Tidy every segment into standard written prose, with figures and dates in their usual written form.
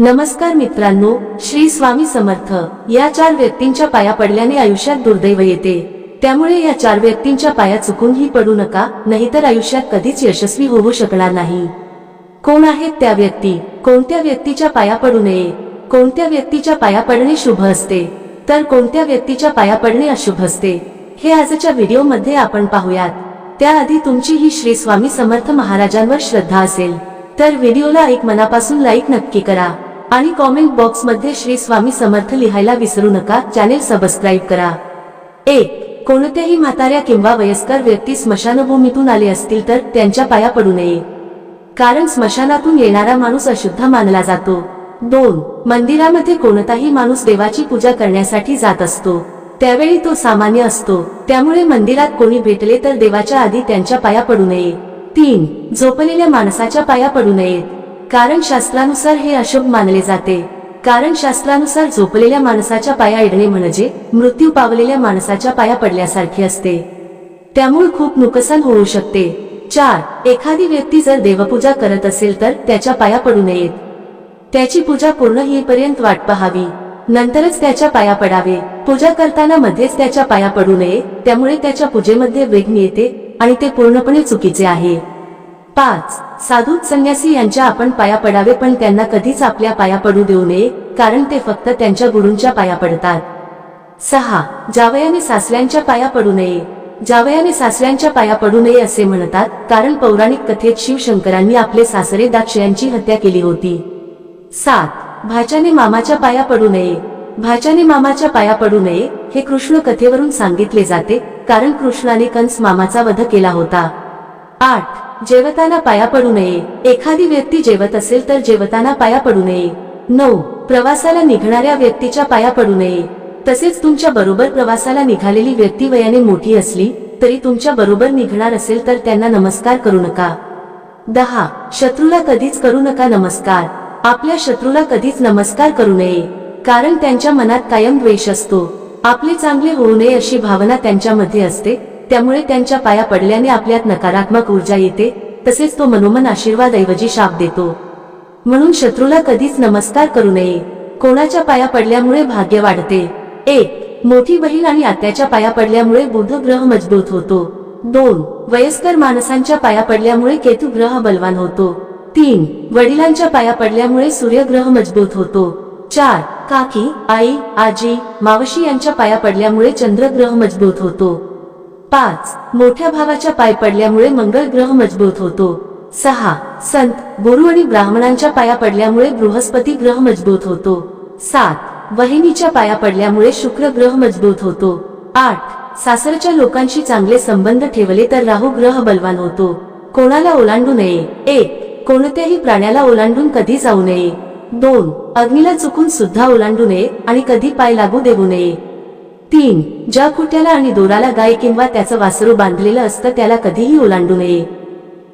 नमस्कार मित्रांनो, श्री स्वामी समर्थ। या 4 व्यक्तींच्या पाया पडल्याने आयुष्यात दुर्दैव येते, त्यामुळे या 4 व्यक्तींच्या पाया चुकूनही पडू नका, नाहीतर आयुष्यात कधीच यशस्वी होऊ शकणार नाही। कोण आहेत त्या व्यक्ती? कोणत्या व्यक्तीच्या पाया पडू नये? कोणत्या व्यक्तीच्या पाया पडणे शुभ असते, तर कोणत्या व्यक्तीच्या पाया पडणे अशुभ असते, हे आजच्या व्हिडिओ मध्ये आपण पाहूयात। त्याआधी तुमची ही श्री स्वामी समर्थ महाराजांवर श्रद्धा असेल तर व्हिडिओला एक मनापासून लाईक नक्की करा आणि कॉमेंट बॉक्स मध्ये श्री स्वामी समर्थ लिहायला विसरू नका। चॅनेल सबस्क्राइब करा। 1. कोणत्याही म्हाताऱ्या किंवा वयस्कर व्यक्ती स्मशानभूमीतून आले असतील तर त्यांच्या पाया पडू नये, कारण स्मशानातून येणारा माणूस अशुद्ध मानला जातो। 2. मंदिरामध्ये कोणताही माणूस देवाची पूजा करण्यासाठी जात असतो, त्यावेळी तो सामान्य असतो, त्यामुळे मंदिरात कोणी भेटले तर देवाच्या आधी त्यांच्या पाया पडू नये। 3. झोपलेल्या माणसाच्या पाया पडू नयेत, कारण शास्त्रानुसार हे अशुभ मानले जाते, कारण शास्त्रानुसार झोपलेल्या माणसाच्या पाया इडणे म्हणजे मृत्यू पावलेल्या माणसाच्या पाया पडल्यासारखे असते, त्यामुळे खूप नुकसान होऊ शकते। 4. एखादी व्यक्ती जर देवपूजा करत असेल तर त्याच्या पाया पडू नयेत, त्याची पूजा पूर्ण होईपर्यंत वाट पाहावी, नंतरच त्याच्या पाया पडावे। पूजा करताना मध्येच त्याच्या पाया पडू नये, त्यामुळे त्याच्या पूजेमध्ये विघ्न येते आणि ते पूर्णपणे चुकीचे आहे। 5. साधू संन्यासी यांच्या आपण पाया पडावे, पण त्यांना कधीच आपल्या पाया पडू देऊ नये, कारण ते फक्त त्यांच्या गुरूंच्या पाया पडतात। 6. जावयाने सासऱ्यांच्या पाया पडू नये। जावयाने सासऱ्यांच्या पाया पडू नये असे म्हणतात, कारण पौराणिक कथेत शिवशंकरांनी आपले सासरे दक्ष यांची हत्या केली होती। 7. भाच्याने मामाच्या पाया पडू नये। भाच्याने मामाच्या पाया पडू नये हे कृष्ण कथेवरून सांगितले जाते, कारण कृष्णाने कंस मामाचा वध केला होता। 8. जेवताना पाया पडू नये। एखादी व्यक्ती जेवत असेल तर जेवताना पाया पडू नये। 9. प्रवासाला निघणाऱ्या व्यक्तीच्या पाया पडू नये, तसेच तुमच्या बरोबर प्रवासाला निघालेली व्यक्ती वयाने मोठी असली तरी तुमच्या बरोबर निघणार असेल तर त्यांना नमस्कार करू नका। 10. शत्रूला कधीच करू नका नमस्कार। आपल्या शत्रूला कधीच नमस्कार करू नये, कारण त्यांच्या मनात कायम द्वेष असतो, आपले चांगले होऊ नये अशी भावना त्यांच्यामध्ये असते, त्यामुळे त्यांच्या पाया पडल्याने आपल्यात नकारात्मक ऊर्जा येते, तसेच तो मनोमन आशीर्वाद ऐवजी शाप देतो, म्हणून शत्रूला कधीच नमस्कार करू नये। कोणाच्या पाया पडल्यामुळे भाग्य वाढते? 1. मोठी बहीण आणि आत्याच्या पाया पडल्यामुळे बुध ग्रह मजबूत होतो। 2. वयस्कर माणसांच्या पाया पडल्यामुळे केतू ग्रह बलवान होतो। 3. वडिलांच्या पाया पडल्यामुळे सूर्य ग्रह मजबूत होतो। 4. काकी, आई, आजी, मावशी यांच्या पाया पडल्यामुळे चंद्र ग्रह मजबूत होतो। 5. मोठ्या भावाच्या पाय पडल्यामुळे मंगळ ग्रह मजबूत होतो। 6. संत, गुरु आणि ब्राह्मणांच्या पाया पडल्यामुळे बृहस्पती ग्रह मजबूत होतो। 7. वहिनीच्या पाया पडल्यामुळे शुक्र ग्रह मजबूत होतो। 8. सासरच्या लोकांशी चांगले संबंध ठेवले तर राहू ग्रह बलवान होतो। कोणाला ओलांडू नये? 1. कोणत्याही प्राण्याला ओलांडून कधी जाऊ नये। 2. अग्नीला चुकून सुद्धा ओलांडू नये आणि कधी पाय लागू देऊ नये। 3. ज्या खुट्याला आणि दोराला गाय किंवा त्याचं वासरू बांधलेलं असतं त्याला कधीही ओलांडू नये।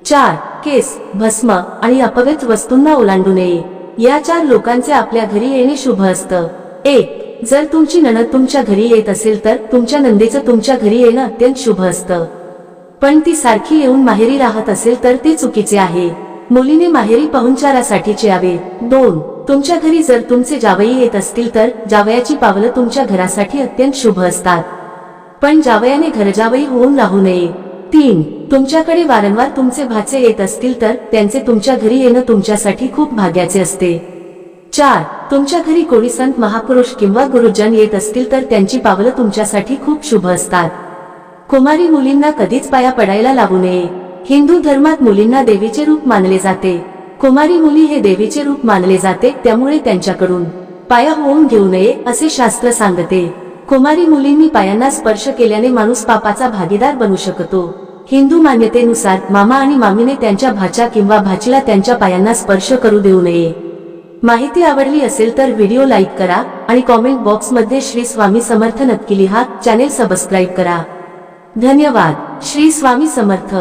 4. केस, भस्म आणि अपवित्र वस्तूंना ओलांडू नये। या 4 लोकांचे आपल्या घरी येणे शुभ असतं। 1. जर तुमची नणद तुमच्या घरी येत असेल तर तुमच्या नंदेचं तुमच्या घरी येणं अत्यंत शुभ असतं, पण ती सारखी येऊन माहेरी राहत असेल तर ते चुकीचे आहे। मुलीने माहेरी पाहुणचारासाठीच यावे। 2. तुमच्या घरी जर तुमचे जावई येत असतील तर जावयाची पावलं तुमच्या घरासाठी अत्यंत शुभ असतात, पण जावयाने घरजावई होऊन राहू नये। 3. तुमच्याकडे वारंवार तुमचे भाचे येत असतील तर त्यांचे तुमच्या घरी येणं तुमच्यासाठी खूप भाग्याचे असते। 4. तुमच्या घरी कोणी संत, महापुरुष किंवा गुरुजन येत असतील तर त्यांची पावलं तुमच्यासाठी खूप शुभ असतात। कुमारी मुलींना कधीच पाया पडायला लावू नये। हिंदू धर्मात मुलींना देवीचे रूप मानले जाते, कुमारी मुली हे देवीचे रूप मानले जाते, त्यामुळे त्यांच्याकडून पाया होऊन घेऊ नये असे शास्त्र सांगते। कुमारी मुलींनी पायांना स्पर्श केल्याने माणूस पापाचा भागीदार बनू शकतो। हिंदू मान्यतेनुसार मामा आणि मामीने त्यांच्या भाच्या किंवा भाचीला त्यांच्या पायांना स्पर्श करू देऊ नये। माहिती आवडली असेल तर व्हिडिओ लाईक करा आणि कॉमेंट बॉक्स मध्ये श्री स्वामी समर्थ नक्की लिहा। चॅनेल सबस्क्राइब करा। धन्यवाद। श्री स्वामी समर्थ।